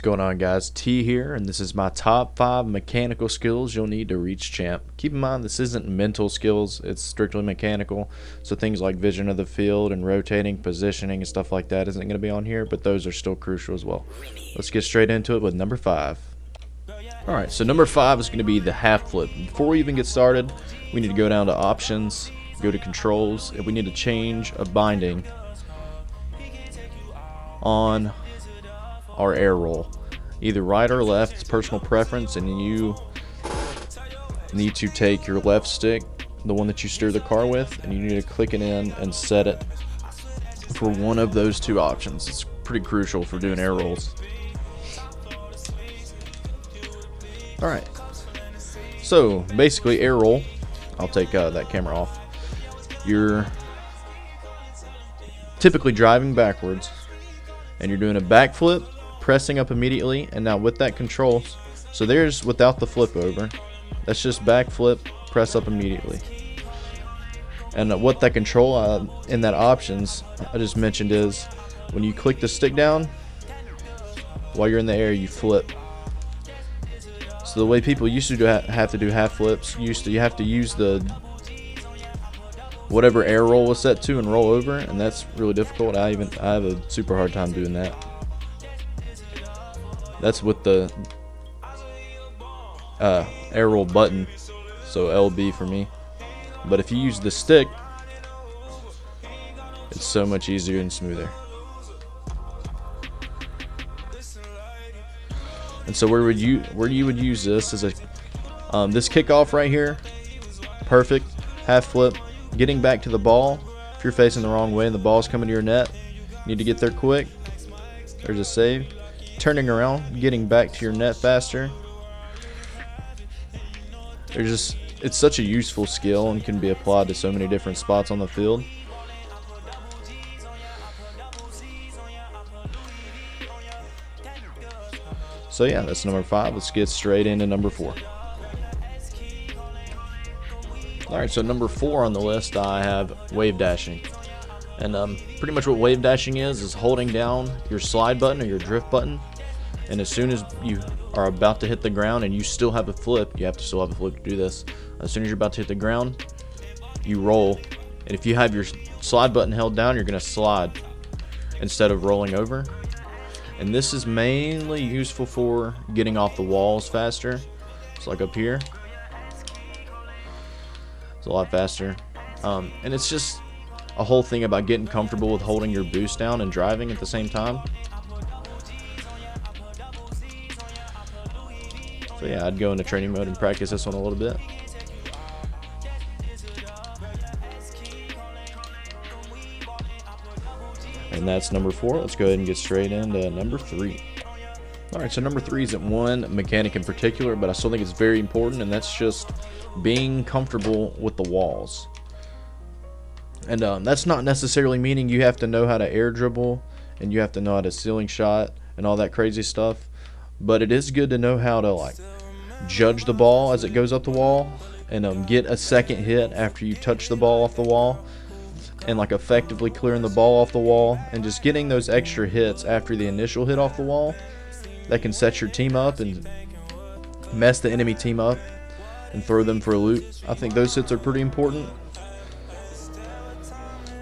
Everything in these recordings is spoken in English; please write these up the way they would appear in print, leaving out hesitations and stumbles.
What's going on, guys? T here, and this is my top 5 mechanical skills you'll need to reach champ. Keep in mind, this isn't mental skills, it's strictly mechanical, so things like vision of the field and rotating, positioning, and stuff like that isn't going to be on here, but those are still crucial as well. Let's get straight into it with number 5. Alright, so number 5 is going to be the half flip. Before we even get started, we need to go down to options, go to controls, and we need to change a binding on our air roll, either right or left. It's personal preference, and you need to take your left stick, the one that you steer the car with, and you need to click it in and set it for one of those two options. It's pretty crucial for doing air rolls. Alright, so basically air roll, I'll take that camera off. You're typically driving backwards and you're doing a backflip, pressing up immediately, and now with that control, so there's without the flip over, that's just backflip, press up immediately. And what that control in that options I just mentioned is when you click the stick down, while you're in the air you flip. So the way people used to have to do half flips, you have to use the whatever air roll was set to and roll over, and that's really difficult. I have a super hard time doing that. That's with the air roll button, so LB for me. But if you use the stick, it's so much easier and smoother. And so where you would use this is this kickoff right here, perfect half flip, getting back to the ball. If you're facing the wrong way and the ball's coming to your net, you need to get there quick. There's a save. Turning around, getting back to your net faster. It's such a useful skill and can be applied to so many different spots on the field. So yeah, that's number 5. Let's get straight into number 4. Alright, so number 4 on the list, I have wave dashing. And pretty much what wave dashing is holding down your slide button or your drift button, and as soon as you are about to hit the ground and you still have a flip, you have to still have a flip to do this. As soon as you're about to hit the ground, you roll, and if you have your slide button held down, you're going to slide instead of rolling over. And this is mainly useful for getting off the walls faster. It's like up here. It's a lot faster. And it's just a whole thing about getting comfortable with holding your boost down and driving at the same time. So yeah, I'd go into training mode and practice this one a little bit. And that's number 4. Let's go ahead and get straight into number 3. Alright, so number 3 isn't one mechanic in particular, but I still think it's very important, and that's just being comfortable with the walls. And that's not necessarily meaning you have to know how to air dribble and you have to know how to ceiling shot and all that crazy stuff, but it is good to know how to like judge the ball as it goes up the wall and get a second hit after you touch the ball off the wall, and like effectively clearing the ball off the wall and just getting those extra hits after the initial hit off the wall that can set your team up and mess the enemy team up and throw them for a loop. I think those hits are pretty important.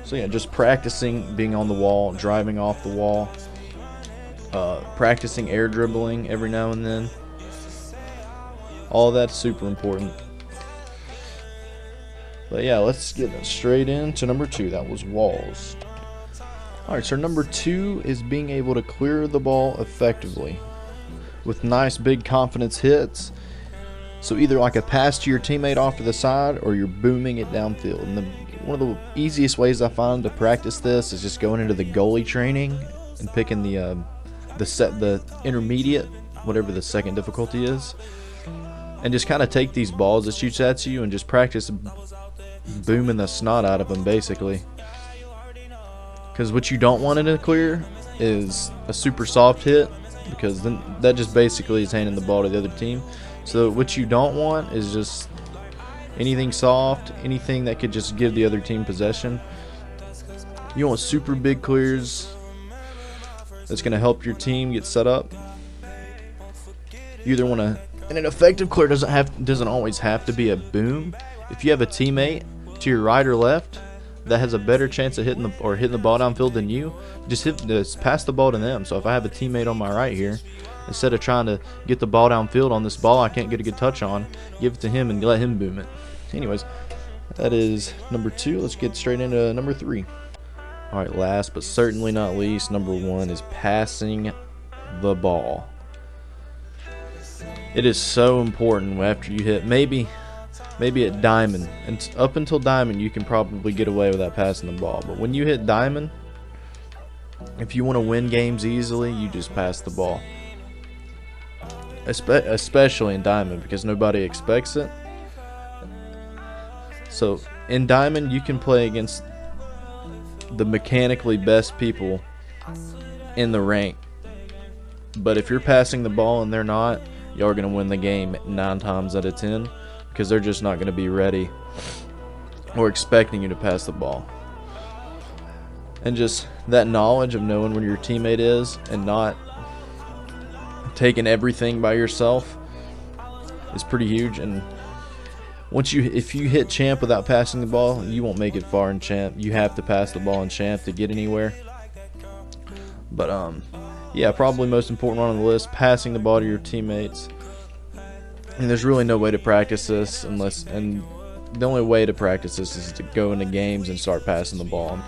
So yeah, just practicing being on the wall, driving off the wall, practicing air dribbling every now and then. All that's super important. But yeah, let's get straight into number 2. That was walls. Alright, so number 2 is being able to clear the ball effectively with nice big confidence hits. So either like a pass to your teammate off to the side or you're booming it downfield. And one of the easiest ways I find to practice this is just going into the goalie training and picking the intermediate, whatever the second difficulty is, and just kind of take these balls that shoots at you and just practice booming the snot out of them, basically. Because what you don't want in a clear is a super soft hit, because then that just basically is handing the ball to the other team. So what you don't want is just anything soft, anything that could just give the other team possession. You want super big clears that's going to help your team get set up. You either want to, and an effective clear doesn't always have to be a boom. If you have a teammate to your right or left that has a better chance of hitting the ball downfield than you, just pass the ball to them. So if I have a teammate on my right here, instead of trying to get the ball downfield on this ball I can't get a good touch on, give it to him and let him boom it. Anyways, that is number 2. Let's get straight into number 3. All right, last but certainly not least, number 1 is passing the ball. It is so important after you hit maybe at diamond, and up until diamond you can probably get away without passing the ball, but when you hit diamond, if you want to win games easily, you just pass the ball, especially in diamond because nobody expects it. So in diamond you can play against the mechanically best people in the rank, but if you're passing the ball and they're not, you're going to win the game 9 times out of 10 because they're just not going to be ready or expecting you to pass the ball. And just that knowledge of knowing where your teammate is and not taking everything by yourself is pretty huge. And if you hit champ without passing the ball, you won't make it far in champ. You have to pass the ball in champ to get anywhere. But yeah, probably most important one on the list, passing the ball to your teammates. And there's really no way to practice this and the only way to practice this is to go into games and start passing the ball.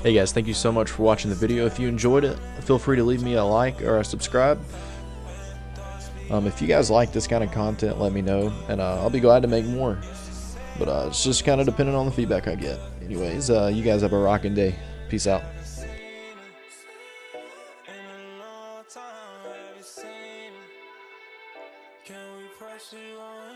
Hey guys, thank you so much for watching the video. If you enjoyed it, feel free to leave me a like or a subscribe. If you guys like this kind of content, let me know, and I'll be glad to make more. But it's just kind of dependent on the feedback I get. Anyways, you guys have a rocking day. Peace out. Can we press you on?